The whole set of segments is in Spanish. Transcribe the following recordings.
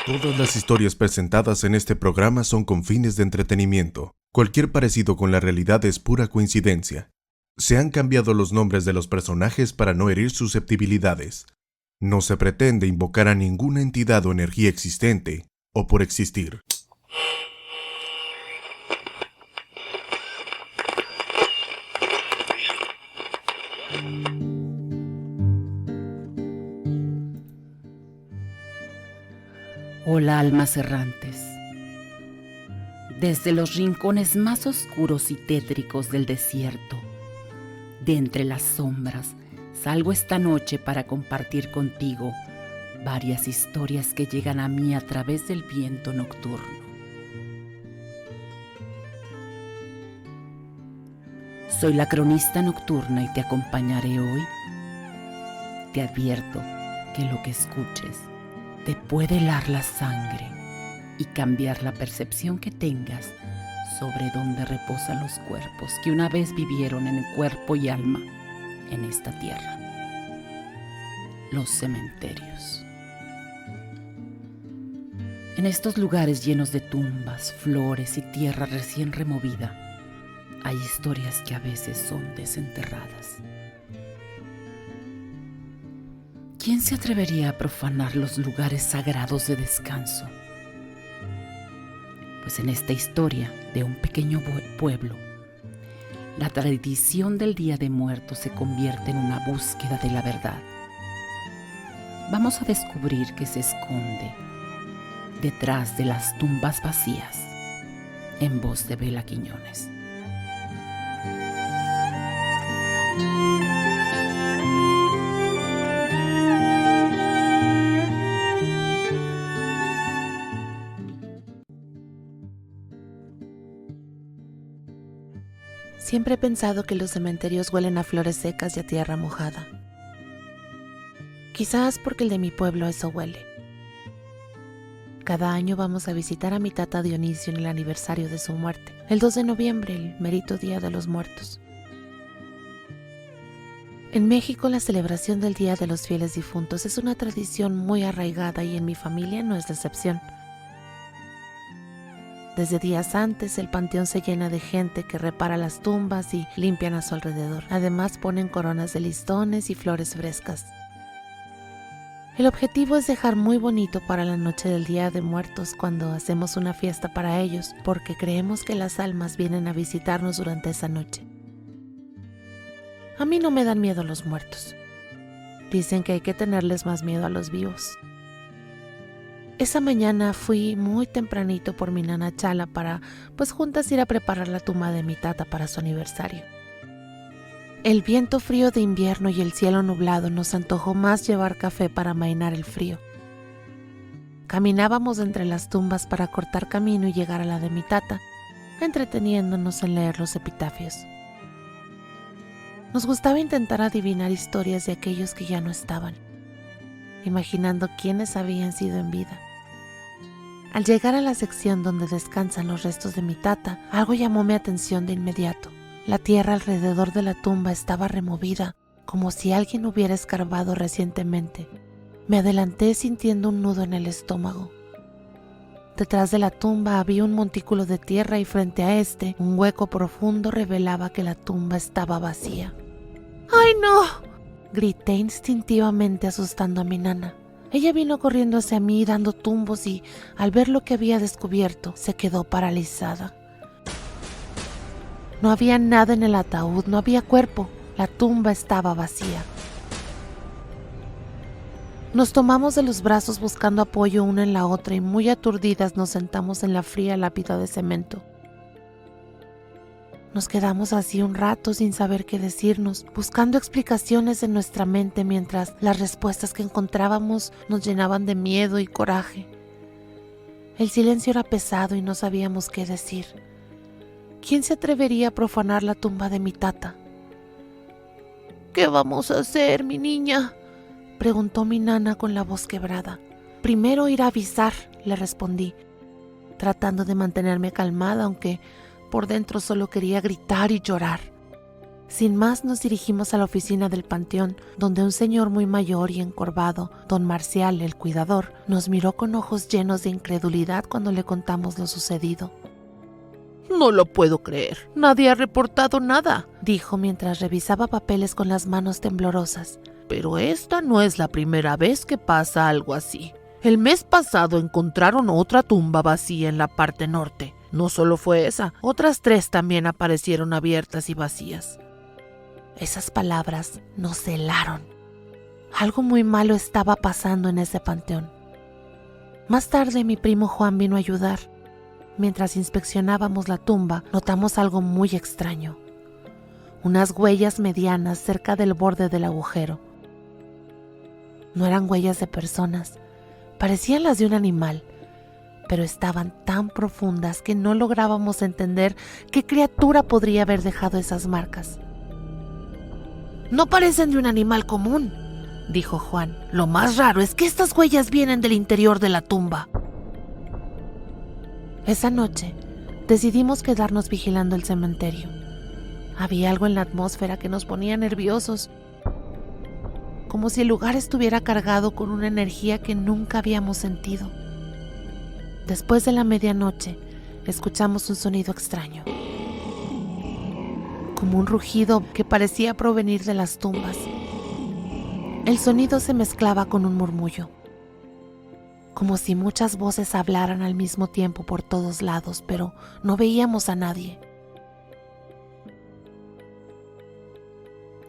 Todas las historias presentadas en este programa son con fines de entretenimiento. Cualquier parecido con la realidad es pura coincidencia. Se han cambiado los nombres de los personajes para no herir susceptibilidades. No se pretende invocar a ninguna entidad o energía existente, o por existir. Hola, almas errantes. Desde los rincones más oscuros y tétricos del desierto, de entre las sombras, salgo esta noche para compartir contigo varias historias que llegan a mí a través del viento nocturno. Soy la cronista nocturna y te acompañaré hoy. Te advierto que lo que escuches te puede helar la sangre y cambiar la percepción que tengas sobre dónde reposan los cuerpos que una vez vivieron en cuerpo y alma en esta tierra. Los cementerios. En estos lugares llenos de tumbas, flores y tierra recién removida, hay historias que a veces son desenterradas. ¿Quién se atrevería a profanar los lugares sagrados de descanso? Pues en esta historia de un pequeño pueblo, la tradición del Día de Muertos se convierte en una búsqueda de la verdad. Vamos a descubrir qué se esconde detrás de las tumbas vacías, en voz de Bela Quiñones. Siempre he pensado que los cementerios huelen a flores secas y a tierra mojada. Quizás porque el de mi pueblo eso huele. Cada año vamos a visitar a mi tata Dionisio en el aniversario de su muerte, el 2 de noviembre, el merito Día de los Muertos. En México, la celebración del Día de los Fieles Difuntos es una tradición muy arraigada y en mi familia no es la excepción. Desde días antes, el panteón se llena de gente que repara las tumbas y limpian a su alrededor. Además, ponen coronas de listones y flores frescas. El objetivo es dejar muy bonito para la noche del Día de Muertos cuando hacemos una fiesta para ellos, porque creemos que las almas vienen a visitarnos durante esa noche. A mí no me dan miedo los muertos. Dicen que hay que tenerles más miedo a los vivos. Esa mañana fui muy tempranito por mi nana Chala para, juntas ir a preparar la tumba de mi tata para su aniversario. El viento frío de invierno y el cielo nublado nos antojó más llevar café para amainar el frío. Caminábamos entre las tumbas para cortar camino y llegar a la de mi tata, entreteniéndonos en leer los epitafios. Nos gustaba intentar adivinar historias de aquellos que ya no estaban, imaginando quiénes habían sido en vida. Al llegar a la sección donde descansan los restos de mi tata, algo llamó mi atención de inmediato. La tierra alrededor de la tumba estaba removida, como si alguien hubiera escarbado recientemente. Me adelanté sintiendo un nudo en el estómago. Detrás de la tumba había un montículo de tierra y frente a este, un hueco profundo revelaba que la tumba estaba vacía. ¡Ay, no!, grité instintivamente asustando a mi nana. Ella vino corriendo hacia mí dando tumbos y, al ver lo que había descubierto, se quedó paralizada. No había nada en el ataúd, no había cuerpo. La tumba estaba vacía. Nos tomamos de los brazos buscando apoyo una en la otra y muy aturdidas nos sentamos en la fría lápida de cemento. Nos quedamos así un rato sin saber qué decirnos, buscando explicaciones en nuestra mente mientras las respuestas que encontrábamos nos llenaban de miedo y coraje. El silencio era pesado y no sabíamos qué decir. ¿Quién se atrevería a profanar la tumba de mi tata? ¿Qué vamos a hacer, mi niña?, preguntó mi nana con la voz quebrada. Primero ir a avisar, le respondí, tratando de mantenerme calmada, aunque por dentro solo quería gritar y llorar. Sin más nos dirigimos a la oficina del panteón, donde un señor muy mayor y encorvado, don Marcial, el cuidador, nos miró con ojos llenos de incredulidad cuando le contamos lo sucedido. No lo puedo creer. Nadie ha reportado nada, dijo mientras revisaba papeles con las manos temblorosas. Pero esta no es la primera vez que pasa algo así. El mes pasado encontraron otra tumba vacía en la parte norte. No solo fue esa, otras 3 también aparecieron abiertas y vacías. Esas palabras nos helaron. Algo muy malo estaba pasando en ese panteón. Más tarde mi primo Juan vino a ayudar. Mientras inspeccionábamos la tumba, notamos algo muy extraño. Unas huellas medianas cerca del borde del agujero. No eran huellas de personas, parecían las de un animal, pero estaban tan profundas que no lográbamos entender qué criatura podría haber dejado esas marcas. No parecen de un animal común, dijo Juan. Lo más raro es que estas huellas vienen del interior de la tumba. Esa noche decidimos quedarnos vigilando el cementerio. Había algo en la atmósfera que nos ponía nerviosos, como si el lugar estuviera cargado con una energía que nunca habíamos sentido. Después de la medianoche, escuchamos un sonido extraño, como un rugido que parecía provenir de las tumbas. El sonido se mezclaba con un murmullo, como si muchas voces hablaran al mismo tiempo por todos lados, pero no veíamos a nadie.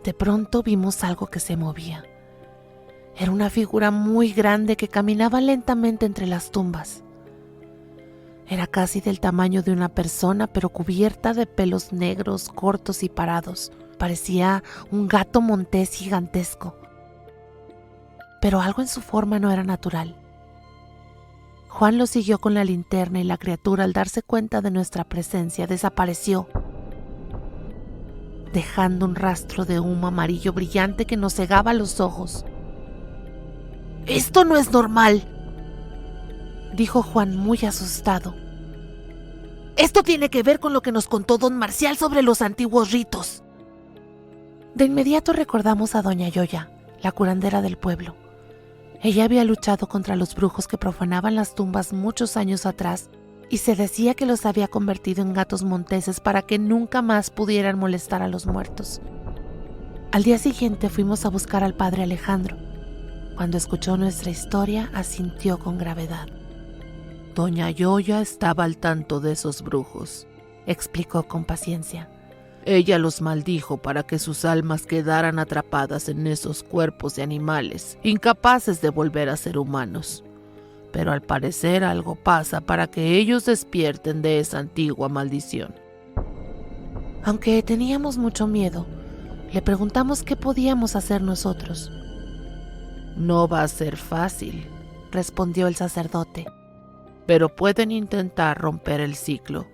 De pronto vimos algo que se movía. Era una figura muy grande que caminaba lentamente entre las tumbas. Era casi del tamaño de una persona, pero cubierta de pelos negros, cortos y parados. Parecía un gato montés gigantesco. Pero algo en su forma no era natural. Juan lo siguió con la linterna y la criatura, al darse cuenta de nuestra presencia, desapareció, dejando un rastro de humo amarillo brillante que nos cegaba los ojos. «Esto no es normal», dijo Juan muy asustado. «Esto tiene que ver con lo que nos contó don Marcial sobre los antiguos ritos». De inmediato recordamos a doña Yoya, la curandera del pueblo. Ella había luchado contra los brujos que profanaban las tumbas muchos años atrás y se decía que los había convertido en gatos monteses para que nunca más pudieran molestar a los muertos. Al día siguiente fuimos a buscar al padre Alejandro. Cuando escuchó nuestra historia, asintió con gravedad. Doña Yoya estaba al tanto de esos brujos, explicó con paciencia. Ella los maldijo para que sus almas quedaran atrapadas en esos cuerpos de animales, incapaces de volver a ser humanos. Pero al parecer algo pasa para que ellos despierten de esa antigua maldición. Aunque teníamos mucho miedo, le preguntamos qué podíamos hacer nosotros. No va a ser fácil, respondió el sacerdote. Pero pueden intentar romper el ciclo.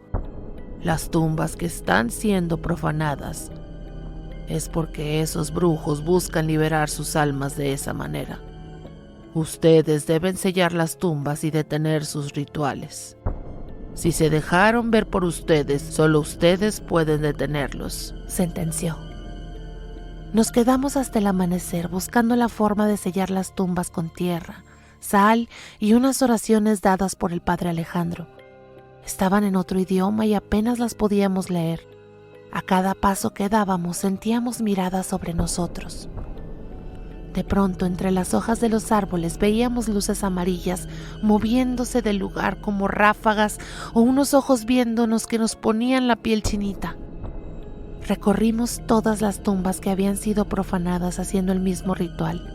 Las tumbas que están siendo profanadas es porque esos brujos buscan liberar sus almas de esa manera. Ustedes deben sellar las tumbas y detener sus rituales. Si se dejaron ver por ustedes, solo ustedes pueden detenerlos, sentenció. Nos quedamos hasta el amanecer buscando la forma de sellar las tumbas con tierra, sal y unas oraciones dadas por el padre Alejandro. Estaban en otro idioma y apenas las podíamos leer. A cada paso que dábamos sentíamos miradas sobre nosotros. De pronto, entre las hojas de los árboles veíamos luces amarillas moviéndose del lugar como ráfagas o unos ojos viéndonos que nos ponían la piel chinita. Recorrimos todas las tumbas que habían sido profanadas haciendo el mismo ritual.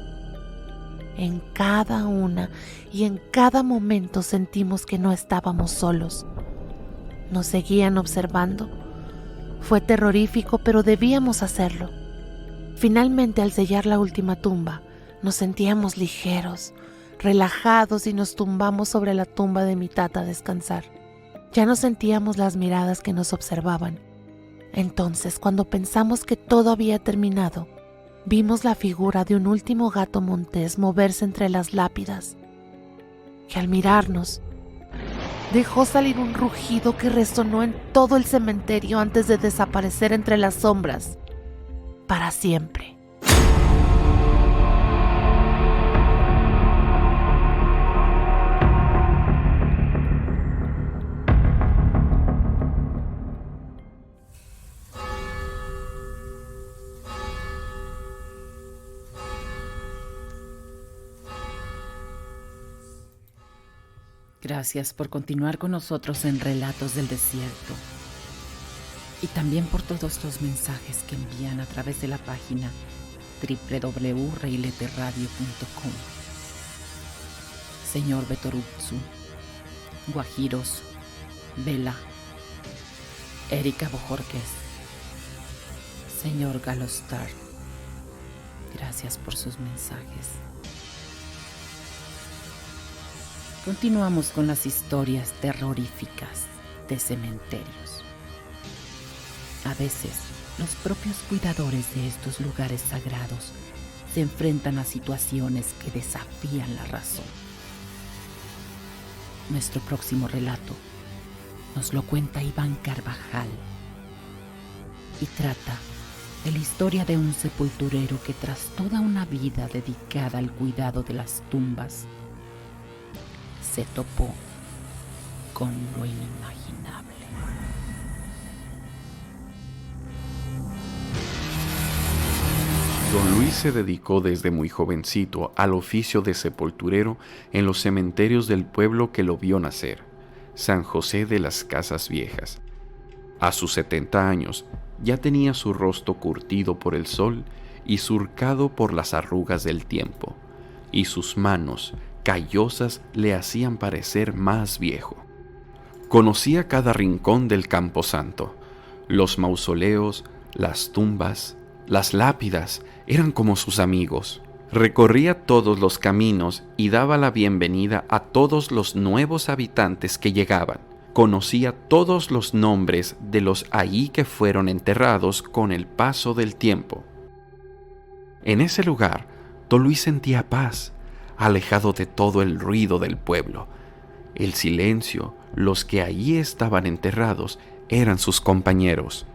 En cada una y en cada momento sentimos que no estábamos solos. Nos seguían observando. Fue terrorífico, pero debíamos hacerlo. Finalmente, al sellar la última tumba, nos sentíamos ligeros, relajados y nos tumbamos sobre la tumba de mi tata a descansar. Ya no sentíamos las miradas que nos observaban. Entonces, cuando pensamos que todo había terminado, vimos la figura de un último gato montés moverse entre las lápidas, que al mirarnos, dejó salir un rugido que resonó en todo el cementerio antes de desaparecer entre las sombras. para siempre. Gracias por continuar con nosotros en Relatos del Desierto y también por todos los mensajes que envían a través de la página www.reileterradio.com. Señor Betorutsu, Guajiros, Vela, Erika Bojorquez, Señor Galostar, gracias por sus mensajes. Continuamos con las historias terroríficas de cementerios. A veces, los propios cuidadores de estos lugares sagrados se enfrentan a situaciones que desafían la razón. Nuestro próximo relato nos lo cuenta Iván Carvajal y trata de la historia de un sepulturero que tras toda una vida dedicada al cuidado de las tumbas, se topó con lo inimaginable. Don Luis se dedicó desde muy jovencito al oficio de sepulturero en los cementerios del pueblo que lo vio nacer, San José de las Casas Viejas. A sus 70 años ya tenía su rostro curtido por el sol y surcado por las arrugas del tiempo, y sus manos callosas le hacían parecer más viejo. Conocía cada rincón del camposanto. Los mausoleos, las tumbas, las lápidas eran como sus amigos. Recorría todos los caminos y daba la bienvenida a todos los nuevos habitantes que llegaban. Conocía todos los nombres de los allí que fueron enterrados con el paso del tiempo. En ese lugar, don Luis sentía paz, alejado de todo el ruido del pueblo. El silencio, los que allí estaban enterrados, eran sus compañeros.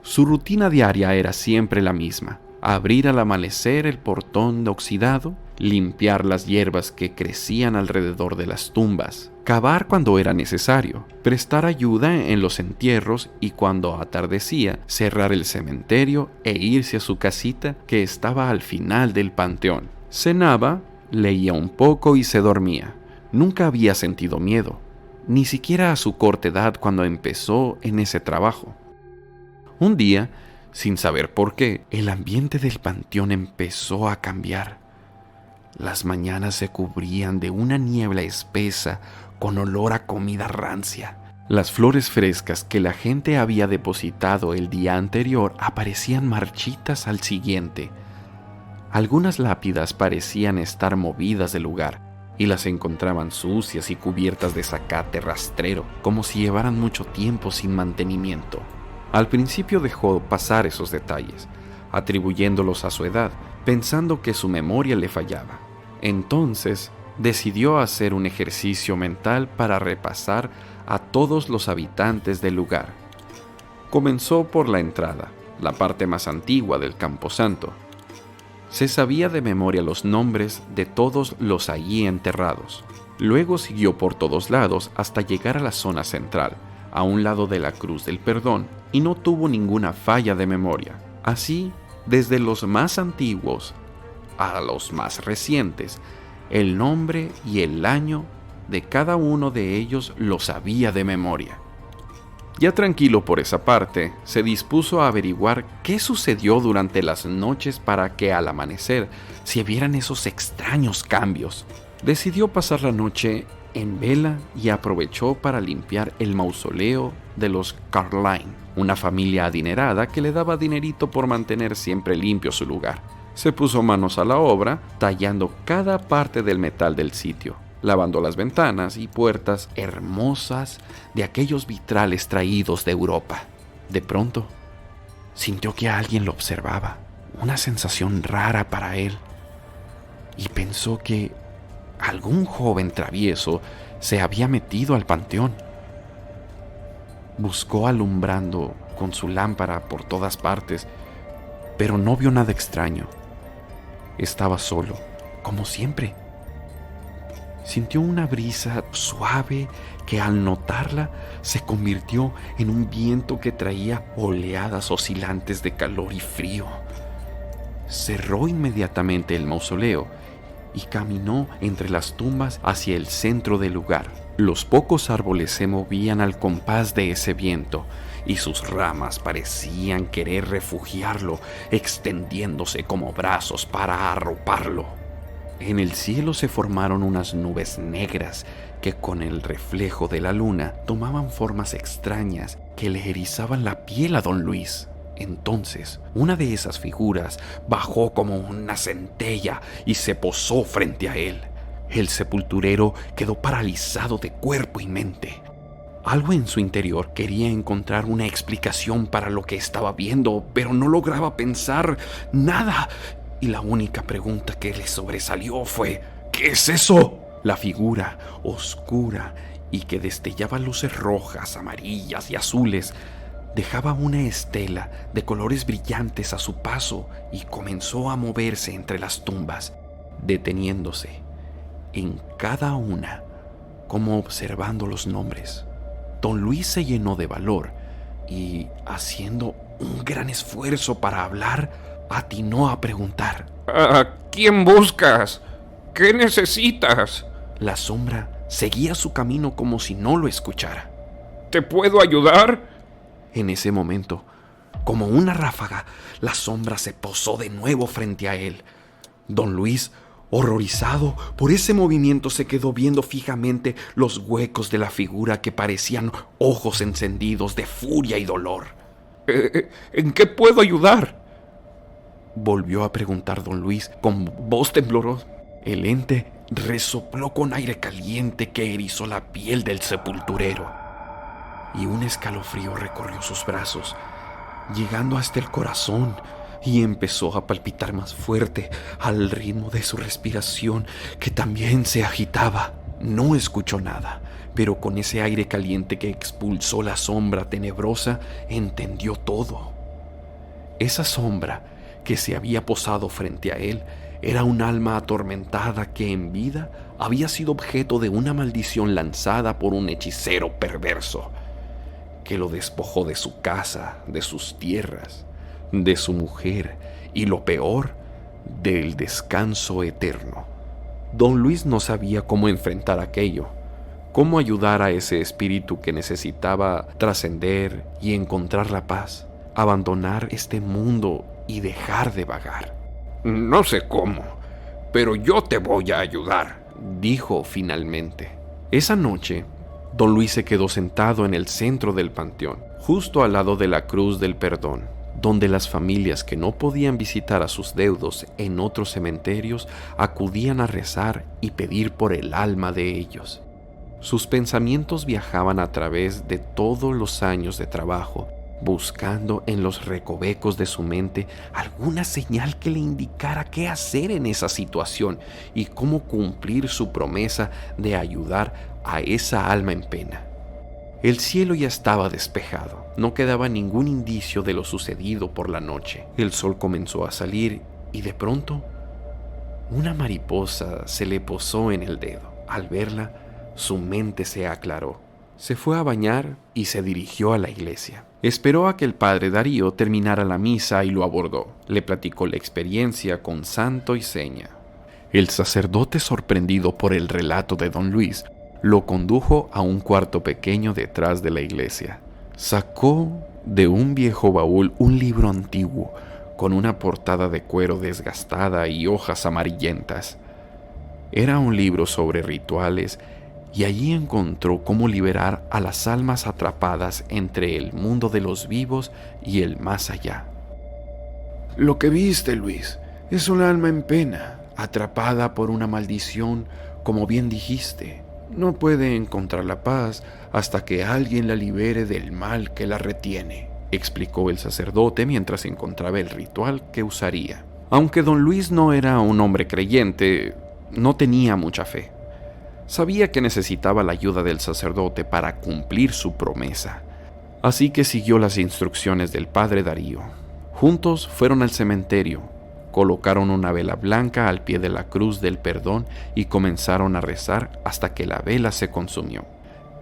Su rutina diaria era siempre la misma: abrir al amanecer el portón oxidado, limpiar las hierbas que crecían alrededor de las tumbas, cavar cuando era necesario, prestar ayuda en los entierros y cuando atardecía, cerrar el cementerio e irse a su casita que estaba al final del panteón. Cenaba, leía un poco y se dormía. Nunca había sentido miedo, ni siquiera a su corta edad cuando empezó en ese trabajo. Un día, sin saber por qué, el ambiente del panteón empezó a cambiar. Las mañanas se cubrían de una niebla espesa con olor a comida rancia. Las flores frescas que la gente había depositado el día anterior aparecían marchitas al siguiente. Algunas lápidas parecían estar movidas del lugar y las encontraban sucias y cubiertas de zacate rastrero, como si llevaran mucho tiempo sin mantenimiento. Al principio dejó pasar esos detalles, atribuyéndolos a su edad, pensando que su memoria le fallaba. Entonces decidió hacer un ejercicio mental para repasar a todos los habitantes del lugar. Comenzó por la entrada, la parte más antigua del camposanto. Se sabía de memoria los nombres de todos los allí enterrados. Luego siguió por todos lados hasta llegar a la zona central, a un lado de la Cruz del Perdón, y no tuvo ninguna falla de memoria. Así, desde los más antiguos a los más recientes, el nombre y el año de cada uno de ellos lo sabía de memoria. Ya tranquilo por esa parte, se dispuso a averiguar qué sucedió durante las noches para que al amanecer se vieran esos extraños cambios. Decidió pasar la noche en vela y aprovechó para limpiar el mausoleo de los Carline, una familia adinerada que le daba dinerito por mantener siempre limpio su lugar. Se puso manos a la obra, tallando cada parte del metal del sitio, lavando las ventanas y puertas hermosas de aquellos vitrales traídos de Europa. De pronto, sintió que alguien lo observaba, una sensación rara para él, y pensó que algún joven travieso se había metido al panteón. Buscó alumbrando con su lámpara por todas partes, pero no vio nada extraño. Estaba solo, como siempre. Sintió una brisa suave que al notarla se convirtió en un viento que traía oleadas oscilantes de calor y frío. Cerró inmediatamente el mausoleo y caminó entre las tumbas hacia el centro del lugar. Los pocos árboles se movían al compás de ese viento y sus ramas parecían querer refugiarlo, extendiéndose como brazos para arroparlo. En el cielo se formaron unas nubes negras que con el reflejo de la luna tomaban formas extrañas que le erizaban la piel a don Luis. Entonces, una de esas figuras bajó como una centella y se posó frente a él. El sepulturero quedó paralizado de cuerpo y mente. Algo en su interior quería encontrar una explicación para lo que estaba viendo, pero no lograba pensar nada. Y la única pregunta que le sobresalió fue: ¿qué es eso? La figura, oscura y que destellaba luces rojas, amarillas y azules, dejaba una estela de colores brillantes a su paso y comenzó a moverse entre las tumbas, deteniéndose en cada una, como observando los nombres. Don Luis se llenó de valor y, haciendo un gran esfuerzo para hablar, atinó a preguntar: ¿A quién buscas? ¿Qué necesitas? La sombra seguía su camino como si no lo escuchara. ¿Te puedo ayudar? En ese momento, como una ráfaga, la sombra se posó de nuevo frente a él. Don Luis, horrorizado por ese movimiento, se quedó viendo fijamente los huecos de la figura que parecían ojos encendidos de furia y dolor. ¿En qué puedo ayudar?, volvió a preguntar don Luis con voz temblorosa. El ente resopló con aire caliente que erizó la piel del sepulturero, y un escalofrío recorrió sus brazos, llegando hasta el corazón, y empezó a palpitar más fuerte al ritmo de su respiración, que también se agitaba. No escuchó nada, pero con ese aire caliente que expulsó la sombra tenebrosa, entendió todo. Esa sombra que se había posado frente a él era un alma atormentada que en vida había sido objeto de una maldición lanzada por un hechicero perverso, que lo despojó de su casa, de sus tierras, de su mujer y, lo peor, del descanso eterno. Don Luis no sabía cómo enfrentar aquello, cómo ayudar a ese espíritu que necesitaba trascender y encontrar la paz, abandonar este mundo y dejar de vagar. No sé cómo, pero yo te voy a ayudar, dijo finalmente. Esa noche, don Luis se quedó sentado en el centro del panteón, justo al lado de la cruz del perdón, donde las familias que no podían visitar a sus deudos en otros cementerios acudían a rezar y pedir por el alma de ellos. Sus pensamientos viajaban a través de todos los años de trabajo, buscando en los recovecos de su mente alguna señal que le indicara qué hacer en esa situación y cómo cumplir su promesa de ayudar a esa alma en pena. El cielo ya estaba despejado, no quedaba ningún indicio de lo sucedido por la noche. El sol comenzó a salir y de pronto una mariposa se le posó en el dedo. Al verla, su mente se aclaró. Se fue a bañar y se dirigió a la iglesia. Esperó a que el padre Darío terminara la misa y lo abordó. Le platicó la experiencia con santo y seña. El sacerdote, sorprendido por el relato de don Luis, lo condujo a un cuarto pequeño detrás de la iglesia. Sacó de un viejo baúl un libro antiguo con una portada de cuero desgastada y hojas amarillentas. Era un libro sobre rituales y allí encontró cómo liberar a las almas atrapadas entre el mundo de los vivos y el más allá. Lo que viste, Luis, es un alma en pena, atrapada por una maldición, como bien dijiste. No puede encontrar la paz hasta que alguien la libere del mal que la retiene, explicó el sacerdote mientras encontraba el ritual que usaría. Aunque don Luis no era un hombre creyente, no tenía mucha fe. Sabía que necesitaba la ayuda del sacerdote para cumplir su promesa, así que siguió las instrucciones del padre Darío. Juntos fueron al cementerio, colocaron una vela blanca al pie de la cruz del perdón y comenzaron a rezar hasta que la vela se consumió.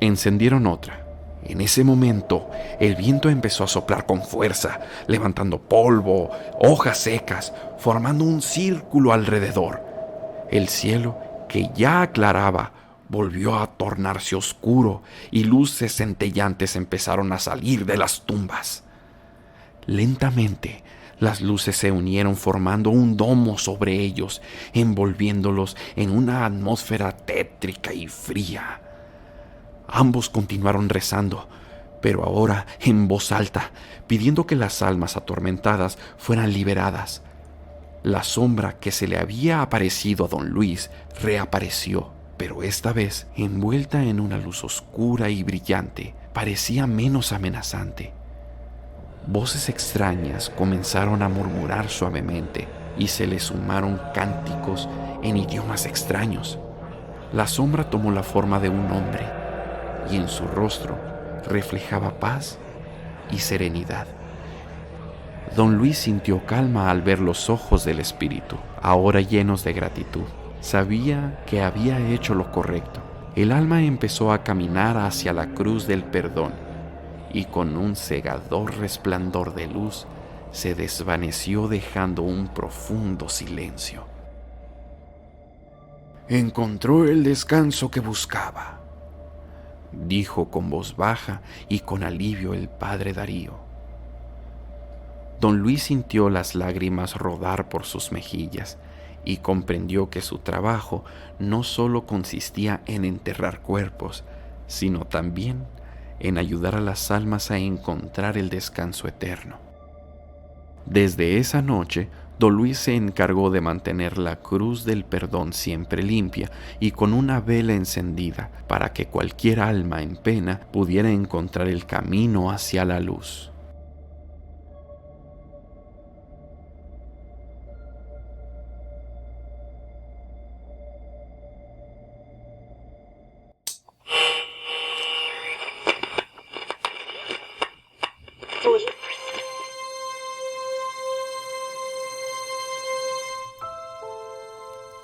Encendieron otra. En ese momento, el viento empezó a soplar con fuerza, levantando polvo, hojas secas, formando un círculo alrededor. El cielo, que ya aclaraba, volvió a tornarse oscuro y luces centellantes empezaron a salir de las tumbas. Lentamente, las luces se unieron formando un domo sobre ellos, envolviéndolos en una atmósfera tétrica y fría. Ambos continuaron rezando, pero ahora en voz alta, pidiendo que las almas atormentadas fueran liberadas. La sombra que se le había aparecido a don Luis reapareció, pero esta vez envuelta en una luz oscura y brillante, parecía menos amenazante. Voces extrañas comenzaron a murmurar suavemente y se le sumaron cánticos en idiomas extraños. La sombra tomó la forma de un hombre y en su rostro reflejaba paz y serenidad. Don Luis sintió calma al ver los ojos del espíritu, ahora llenos de gratitud. Sabía que había hecho lo correcto. El alma empezó a caminar hacia la cruz del perdón y con un cegador resplandor de luz se desvaneció dejando un profundo silencio. Encontró el descanso que buscaba, dijo con voz baja y con alivio el padre Darío. Don Luis sintió las lágrimas rodar por sus mejillas y comprendió que su trabajo no solo consistía en enterrar cuerpos, sino también en ayudar a las almas a encontrar el descanso eterno. Desde esa noche, don Luis se encargó de mantener la cruz del perdón siempre limpia y con una vela encendida para que cualquier alma en pena pudiera encontrar el camino hacia la luz.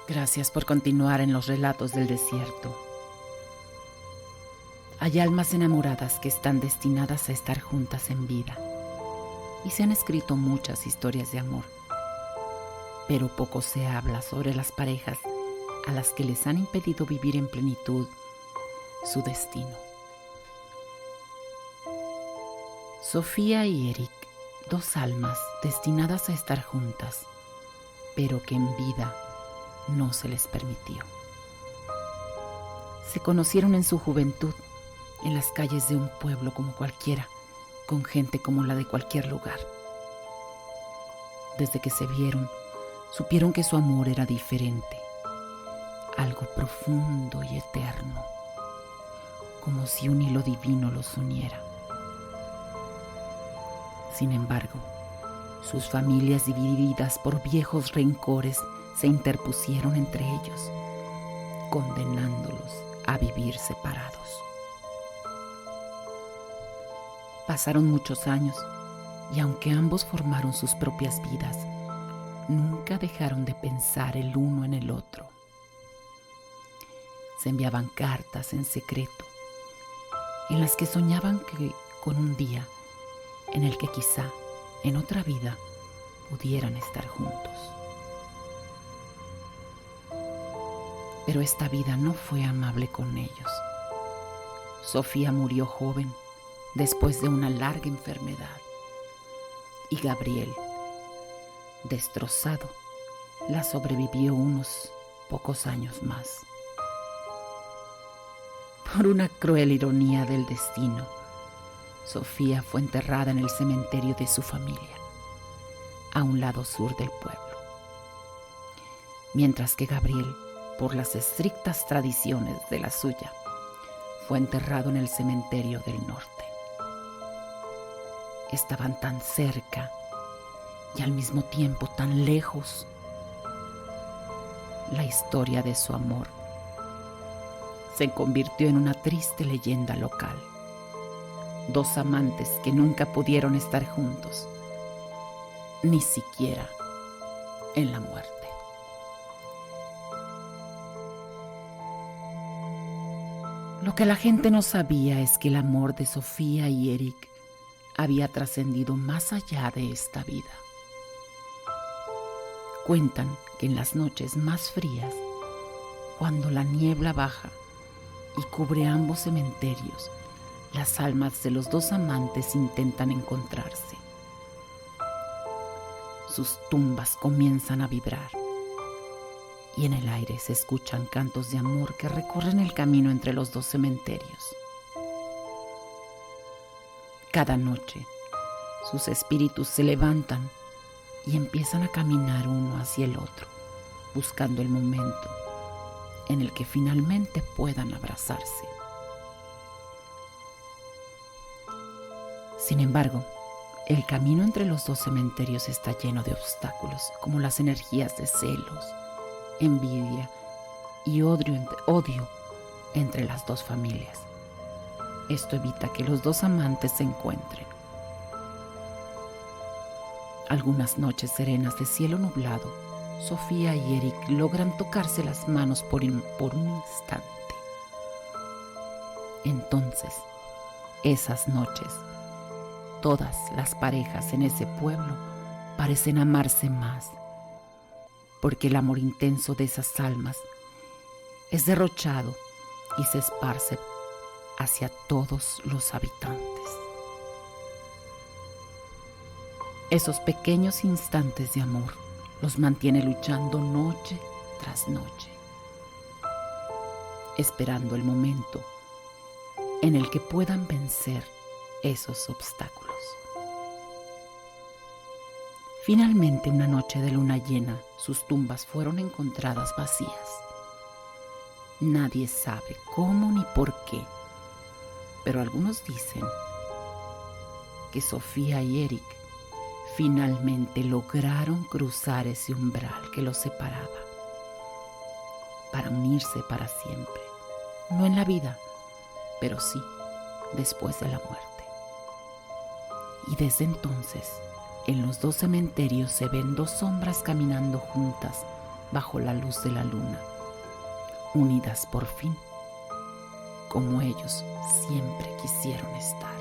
Gracias por continuar en los relatos del desierto. Hay almas enamoradas que están destinadas a estar juntas en vida. Y se han escrito muchas historias de amor. Pero poco se habla sobre las parejas a las que les han impedido vivir en plenitud su destino. Sofía y Eric, dos almas destinadas a estar juntas, pero que en vida no se les permitió. Se conocieron en su juventud, en las calles de un pueblo como cualquiera, con gente como la de cualquier lugar. Desde que se vieron, supieron que su amor era diferente, algo profundo y eterno, como si un hilo divino los uniera. Sin embargo, sus familias divididas por viejos rencores se interpusieron entre ellos, condenándolos a vivir separados. Pasaron muchos años y aunque ambos formaron sus propias vidas, nunca dejaron de pensar el uno en el otro. Se enviaban cartas en secreto, en las que soñaban con un día en el que quizá en otra vida pudieran estar juntos. Pero esta vida no fue amable con ellos. Sofía murió joven después de una larga enfermedad y Gabriel, destrozado, la sobrevivió unos pocos años más. Por una cruel ironía del destino, Sofía fue enterrada en el cementerio de su familia, a un lado sur del pueblo, mientras que Gabriel, por las estrictas tradiciones de la suya, fue enterrado en el cementerio del norte. Estaban tan cerca y al mismo tiempo tan lejos. La historia de su amor se convirtió en una triste leyenda local. Dos amantes que nunca pudieron estar juntos, ni siquiera en la muerte. Lo que la gente no sabía es que el amor de Sofía y Eric había trascendido más allá de esta vida. Cuentan que en las noches más frías, cuando la niebla baja y cubre ambos cementerios, las almas de los dos amantes intentan encontrarse. Sus tumbas comienzan a vibrar y en el aire se escuchan cantos de amor que recorren el camino entre los dos cementerios. Cada noche, sus espíritus se levantan y empiezan a caminar uno hacia el otro, buscando el momento en el que finalmente puedan abrazarse. Sin embargo, el camino entre los dos cementerios está lleno de obstáculos, como las energías de celos, envidia y odio entre las dos familias. Esto evita que los dos amantes se encuentren. Algunas noches serenas de cielo nublado, Sofía y Eric logran tocarse las manos por un instante. Entonces, esas noches, todas las parejas en ese pueblo parecen amarse más, porque el amor intenso de esas almas es derrochado y se esparce hacia todos los habitantes. Esos pequeños instantes de amor los mantiene luchando noche tras noche, esperando el momento en el que puedan vencer esos obstáculos. Finalmente, una noche de luna llena, sus tumbas fueron encontradas vacías. Nadie sabe cómo ni por qué, pero algunos dicen que Sofía y Eric finalmente lograron cruzar ese umbral que los separaba para unirse para siempre, no en la vida, pero sí después de la muerte. Y desde entonces, en los dos cementerios se ven dos sombras caminando juntas bajo la luz de la luna, unidas por fin, como ellos siempre quisieron estar.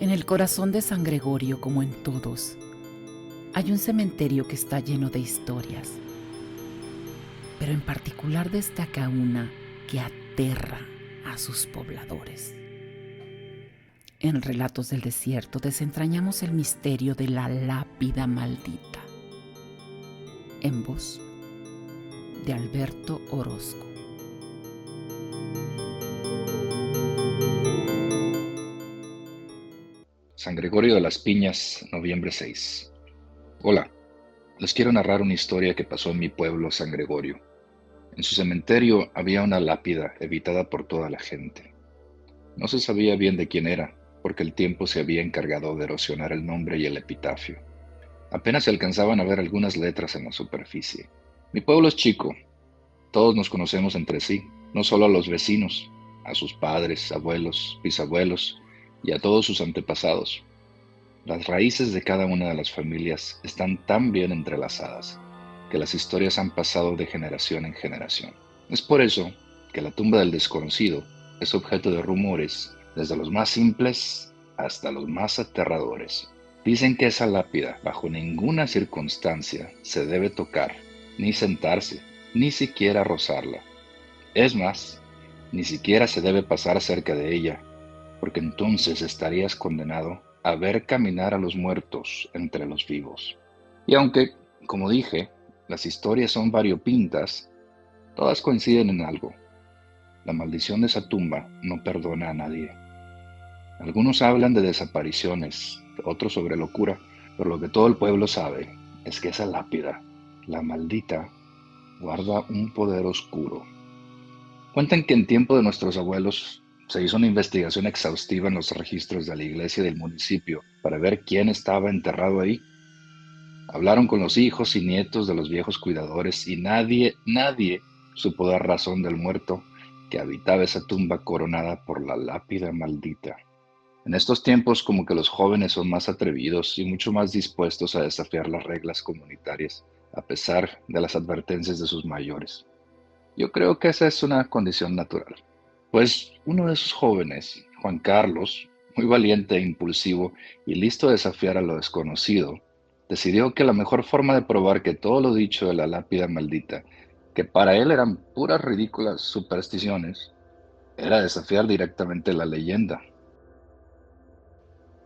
En el corazón de San Gregorio, como en todos, hay un cementerio que está lleno de historias, pero en particular destaca una que aterra a sus pobladores. En Relatos del Desierto desentrañamos el misterio de la lápida maldita, en voz de Alberto Orozco. San Gregorio de las Piñas, noviembre 6. Hola, les quiero narrar una historia que pasó en mi pueblo, San Gregorio. En su cementerio había una lápida evitada por toda la gente. No se sabía bien de quién era, porque el tiempo se había encargado de erosionar el nombre y el epitafio. Apenas se alcanzaban a ver algunas letras en la superficie. Mi pueblo es chico, todos nos conocemos entre sí, no solo a los vecinos, a sus padres, abuelos, bisabuelos, y a todos sus antepasados. Las raíces de cada una de las familias están tan bien entrelazadas que las historias han pasado de generación en generación. Es por eso que la tumba del desconocido es objeto de rumores, desde los más simples hasta los más aterradores. Dicen que esa lápida bajo ninguna circunstancia se debe tocar, ni sentarse, ni siquiera rozarla. Es más, ni siquiera se debe pasar cerca de ella, porque entonces estarías condenado a ver caminar a los muertos entre los vivos. Y aunque, como dije, las historias son variopintas, todas coinciden en algo. La maldición de esa tumba no perdona a nadie. Algunos hablan de desapariciones, otros sobre locura, pero lo que todo el pueblo sabe es que esa lápida, la maldita, guarda un poder oscuro. Cuentan que en tiempo de nuestros abuelos Se hizo una investigación exhaustiva en los registros de la iglesia y del municipio para ver quién estaba enterrado ahí. Hablaron con los hijos y nietos de los viejos cuidadores y nadie supo dar razón del muerto que habitaba esa tumba coronada por la lápida maldita. En estos tiempos como que los jóvenes son más atrevidos y mucho más dispuestos a desafiar las reglas comunitarias, a pesar de las advertencias de sus mayores. Yo creo que esa es una condición natural. Pues uno de esos jóvenes, Juan Carlos, muy valiente e impulsivo y listo a desafiar a lo desconocido, decidió que la mejor forma de probar que todo lo dicho de la lápida maldita, que para él eran puras ridículas supersticiones, era desafiar directamente la leyenda.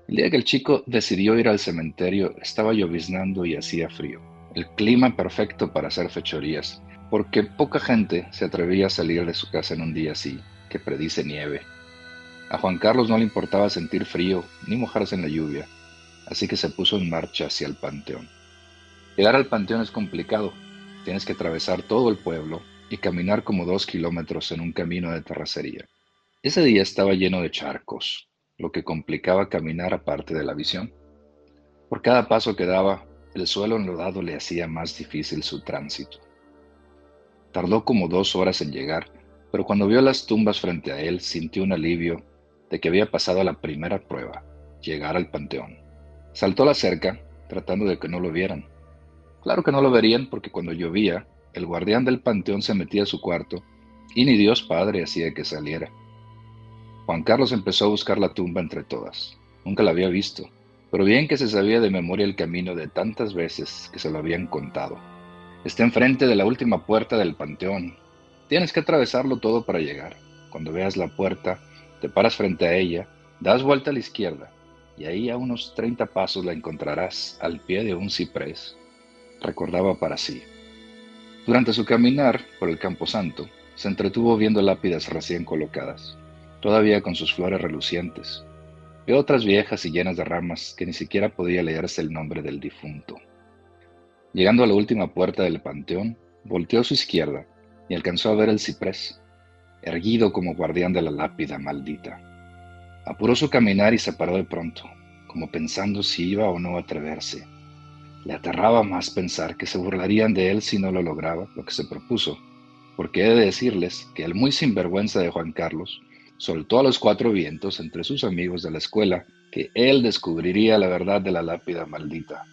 El día que el chico decidió ir al cementerio, estaba lloviznando y hacía frío. El clima perfecto para hacer fechorías, porque poca gente se atrevía a salir de su casa en un día así, que predice nieve. A Juan Carlos no le importaba sentir frío ni mojarse en la lluvia, así que se puso en marcha hacia el panteón. Llegar al panteón es complicado, tienes que atravesar todo el pueblo y caminar como 2 kilómetros en un camino de terracería. Ese día estaba lleno de charcos, lo que complicaba caminar aparte de la visión. Por cada paso que daba, el suelo enlodado le hacía más difícil su tránsito. Tardó como 2 horas en llegar, pero cuando vio las tumbas frente a él, sintió un alivio de que había pasado la primera prueba, llegar al panteón. Saltó la cerca, tratando de que no lo vieran. Claro que no lo verían porque cuando llovía, el guardián del panteón se metía a su cuarto y ni Dios Padre hacía que saliera. Juan Carlos empezó a buscar la tumba entre todas. Nunca la había visto, pero bien que se sabía de memoria el camino de tantas veces que se lo habían contado. Está enfrente de la última puerta del panteón. Tienes que atravesarlo todo para llegar. Cuando veas la puerta, te paras frente a ella, das vuelta a la izquierda y ahí a unos 30 pasos la encontrarás al pie de un ciprés, recordaba para sí. Durante su caminar por el camposanto, se entretuvo viendo lápidas recién colocadas, todavía con sus flores relucientes, y otras viejas y llenas de ramas que ni siquiera podía leerse el nombre del difunto. Llegando a la última puerta del panteón, volteó a su izquierda y alcanzó a ver el ciprés, erguido como guardián de la lápida maldita. Apuró su caminar y se paró de pronto, como pensando si iba o no a atreverse. Le aterraba más pensar que se burlarían de él si no lo lograba, lo que se propuso, porque he de decirles que el muy sinvergüenza de Juan Carlos soltó a los 4 vientos entre sus amigos de la escuela que él descubriría la verdad de la lápida maldita.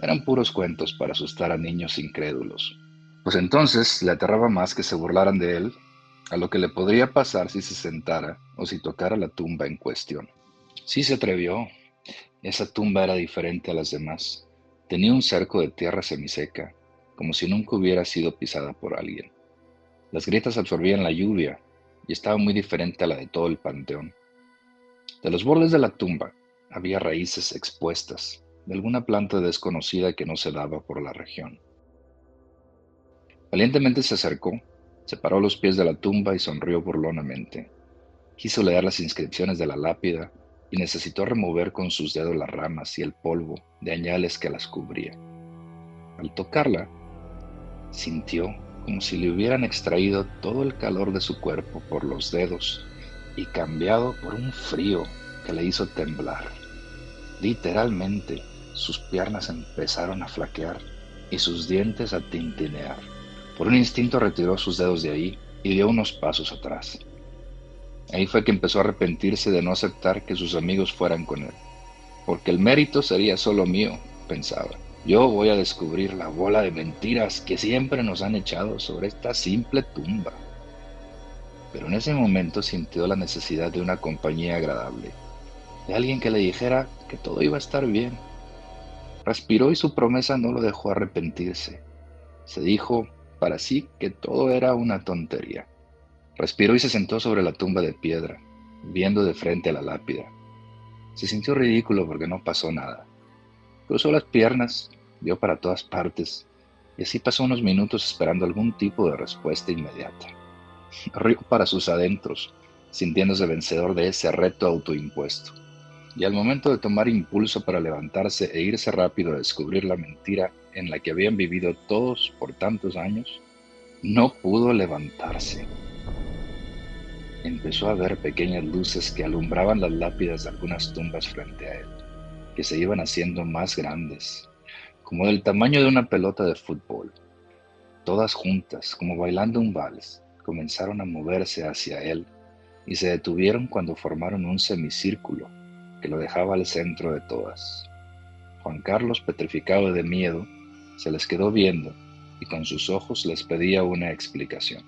Eran puros cuentos para asustar a niños incrédulos. Pues entonces le aterraba más que se burlaran de él, a lo que le podría pasar si se sentara o si tocara la tumba en cuestión. Sí se atrevió. Esa tumba era diferente a las demás. Tenía un cerco de tierra semiseca, como si nunca hubiera sido pisada por alguien. Las grietas absorbían la lluvia y estaba muy diferente a la de todo el panteón. De los bordes de la tumba había raíces expuestas de alguna planta desconocida que no se daba por la región. Valientemente se acercó, se paró a los pies de la tumba y sonrió burlonamente. Quiso leer las inscripciones de la lápida y necesitó remover con sus dedos las ramas y el polvo de añales que las cubría. Al tocarla, sintió como si le hubieran extraído todo el calor de su cuerpo por los dedos y cambiado por un frío que le hizo temblar. Literalmente, sus piernas empezaron a flaquear y sus dientes a tintinear. Por un instinto retiró sus dedos de ahí y dio unos pasos atrás. Ahí fue que empezó a arrepentirse de no aceptar que sus amigos fueran con él, porque el mérito sería solo mío, pensaba. Yo voy a descubrir la bola de mentiras que siempre nos han echado sobre esta simple tumba. Pero en ese momento sintió la necesidad de una compañía agradable, de alguien que le dijera que todo iba a estar bien. Respiró y su promesa no lo dejó arrepentirse. Se dijo para sí que todo era una tontería. Respiró y se sentó sobre la tumba de piedra, viendo de frente a la lápida. Se sintió ridículo porque no pasó nada. Cruzó las piernas, vio para todas partes, y así pasó unos minutos esperando algún tipo de respuesta inmediata. Rió para sus adentros, sintiéndose vencedor de ese reto autoimpuesto. Y al momento de tomar impulso para levantarse e irse rápido a descubrir la mentira en la que habían vivido todos por tantos años, no pudo levantarse. empezó a ver pequeñas luces que alumbraban las lápidas de algunas tumbas frente a él, que se iban haciendo más grandes, como del tamaño de una pelota de fútbol. Todas juntas, como bailando un vals, comenzaron a moverse hacia él y se detuvieron cuando formaron un semicírculo que lo dejaba al centro de todas. Juan Carlos, petrificado de miedo, se les quedó viendo y con sus ojos les pedía una explicación.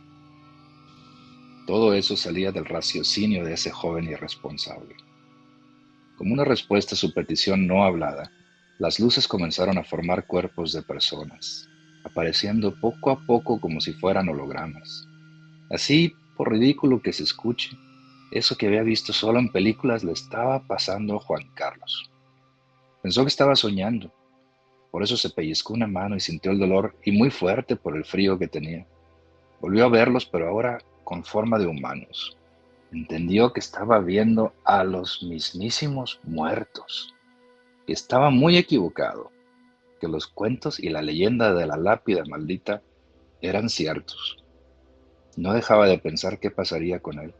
Todo eso salía del raciocinio de ese joven irresponsable. Como una respuesta a su petición no hablada, las luces comenzaron a formar cuerpos de personas, apareciendo poco a poco como si fueran hologramas. Así, por ridículo que se escuche, eso que había visto solo en películas le estaba pasando a Juan Carlos. Pensó que estaba soñando, por eso se pellizcó una mano y sintió el dolor, y muy fuerte por el frío que tenía. Volvió a verlos, pero ahora con forma de humanos. Entendió que estaba viendo a los mismísimos muertos, que estaba muy equivocado, que los cuentos y la leyenda de la lápida maldita eran ciertos. No dejaba de pensar qué pasaría con él,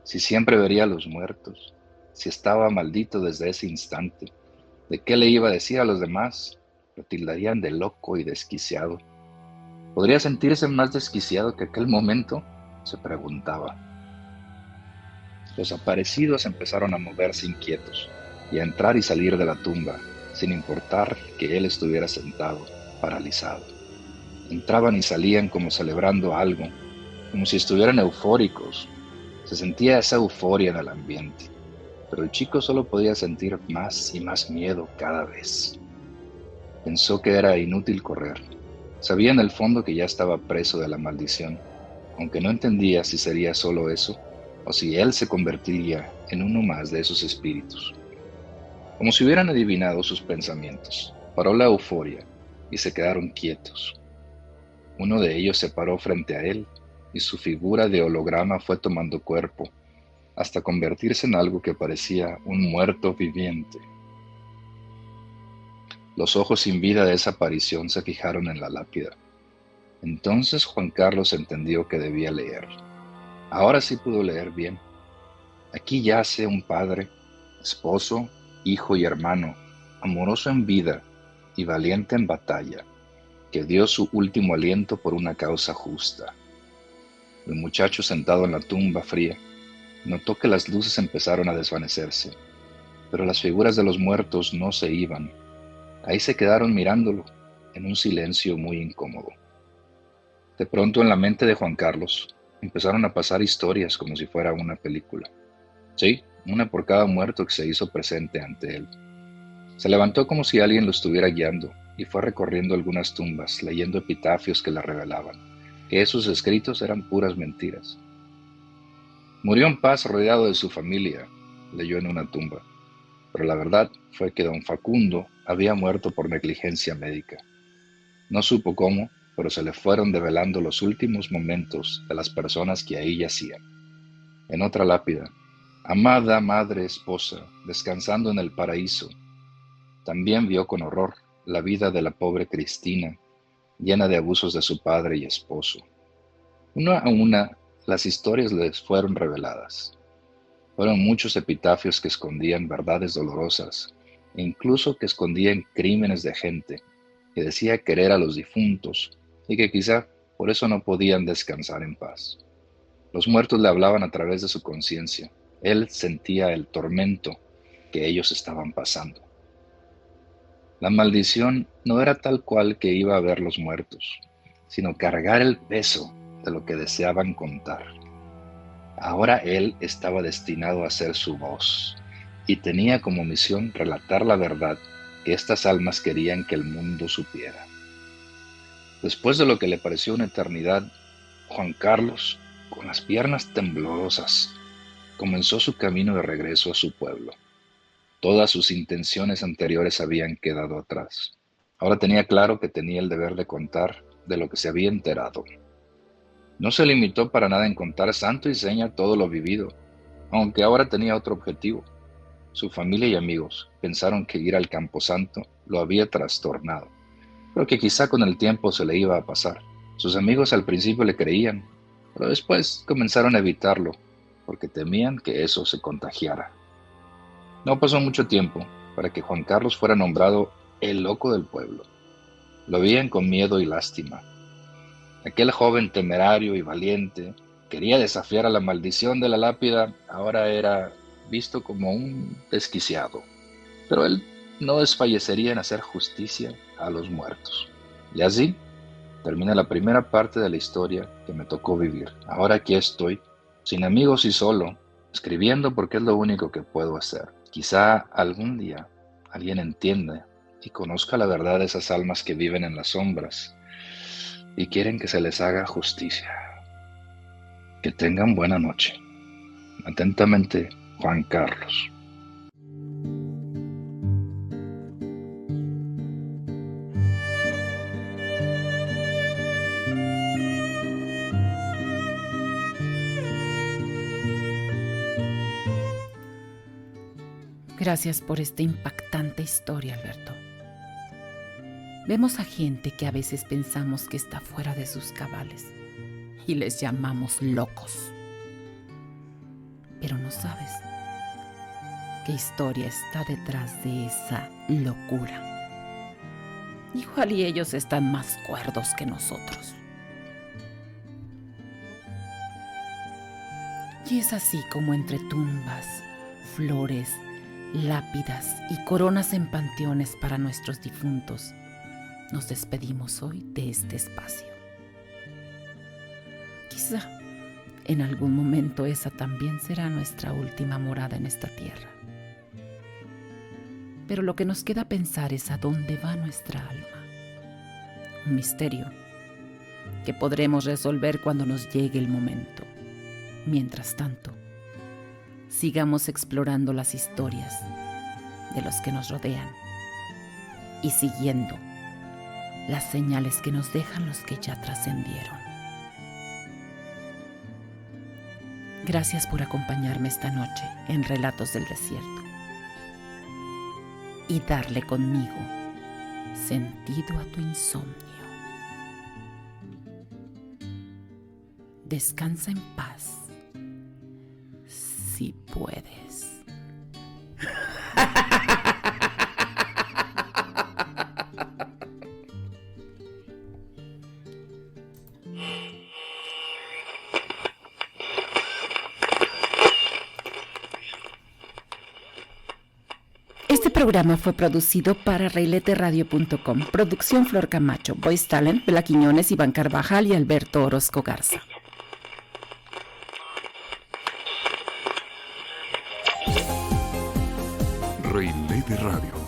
si siempre vería a los muertos, si estaba maldito desde ese instante, de qué le iba a decir a los demás, lo tildarían de loco y desquiciado. ¿Podría sentirse más desquiciado que aquel momento?, se preguntaba. Los aparecidos empezaron a moverse inquietos y a entrar y salir de la tumba, sin importar que él estuviera sentado, paralizado. Entraban y salían como celebrando algo, como si estuvieran eufóricos. Se sentía esa euforia en el ambiente, pero el chico solo podía sentir más y más miedo cada vez. Pensó que era inútil correr. Sabía en el fondo que ya estaba preso de la maldición, aunque no entendía si sería solo eso o si él se convertiría en uno más de esos espíritus. Como si hubieran adivinado sus pensamientos, paró la euforia y se quedaron quietos. Uno de ellos se paró frente a él y su figura de holograma fue tomando cuerpo, hasta convertirse en algo que parecía un muerto viviente. Los ojos sin vida de esa aparición se fijaron en la lápida. Entonces Juan Carlos entendió que debía leer. Ahora sí pudo leer bien. Aquí yace un padre, esposo, hijo y hermano, amoroso en vida y valiente en batalla, que dio su último aliento por una causa justa. El muchacho sentado en la tumba fría notó que las luces empezaron a desvanecerse, pero las figuras de los muertos no se iban. Ahí se quedaron mirándolo, en un silencio muy incómodo. De pronto en la mente de Juan Carlos empezaron a pasar historias como si fuera una película. Sí, una por cada muerto que se hizo presente ante él. Se levantó como si alguien lo estuviera guiando y fue recorriendo algunas tumbas, leyendo epitafios que le revelaban que esos escritos eran puras mentiras. Murió en paz rodeado de su familia, leyó en una tumba, pero la verdad fue que don Facundo había muerto por negligencia médica. No supo cómo, pero se le fueron develando los últimos momentos de las personas que ahí yacían. En otra lápida, amada madre esposa, descansando en el paraíso, también vio con horror la vida de la pobre Cristina, llena de abusos de su padre y esposo. Una a una, las historias les fueron reveladas. Fueron muchos epitafios que escondían verdades dolorosas, e incluso que escondían crímenes de gente que decía querer a los difuntos y que quizá por eso no podían descansar en paz. Los muertos le hablaban a través de su conciencia. Él sentía el tormento que ellos estaban pasando. La maldición no era tal cual que iba a ver los muertos, sino cargar el peso de lo que deseaban contar. Ahora él estaba destinado a ser su voz y tenía como misión relatar la verdad que estas almas querían que el mundo supiera. Después de lo que le pareció una eternidad, Juan Carlos, con las piernas temblorosas, comenzó su camino de regreso a su pueblo. Todas sus intenciones anteriores habían quedado atrás. Ahora tenía claro que tenía el deber de contar de lo que se había enterado. No se limitó para nada en contar santo y seña todo lo vivido, aunque ahora tenía otro objetivo. Su familia y amigos pensaron que ir al Camposanto lo había trastornado, pero que quizá con el tiempo se le iba a pasar. Sus amigos al principio le creían, pero después comenzaron a evitarlo, porque temían que eso se contagiara. No pasó mucho tiempo para que Juan Carlos fuera nombrado el loco del pueblo. Lo veían con miedo y lástima. Aquel joven temerario y valiente quería desafiar a la maldición de la lápida, ahora era visto como un desquiciado. Pero él no desfallecería en hacer justicia a los muertos. Y así termina la primera parte de la historia que me tocó vivir. Ahora aquí estoy, sin amigos y solo, escribiendo porque es lo único que puedo hacer. Quizá algún día alguien entienda y conozca la verdad de esas almas que viven en las sombras y quieren que se les haga justicia. Que tengan buena noche. Atentamente, Juan Carlos. Gracias por esta impactante historia, Alberto. Vemos a gente que a veces pensamos que está fuera de sus cabales y les llamamos locos. Pero no sabes qué historia está detrás de esa locura. Igual y ellos están más cuerdos que nosotros. Y es así como entre tumbas, flores, lápidas y coronas en panteones para nuestros difuntos, nos despedimos hoy de este espacio. Quizá en algún momento esa también será nuestra última morada en esta tierra. Pero lo que nos queda pensar es a dónde va nuestra alma. Un misterio que podremos resolver cuando nos llegue el momento. Mientras tanto, sigamos explorando las historias de los que nos rodean y siguiendo las señales que nos dejan los que ya trascendieron. Gracias por acompañarme esta noche en Relatos del Desierto y darle conmigo sentido a tu insomnio. Descansa en paz, si puedes. Este programa fue producido para reileteradio.com. Producción Flor Camacho, Voice Talent, Bela Quiñones, Iván Carvajal y Alberto Orozco Garza. Reilete Radio.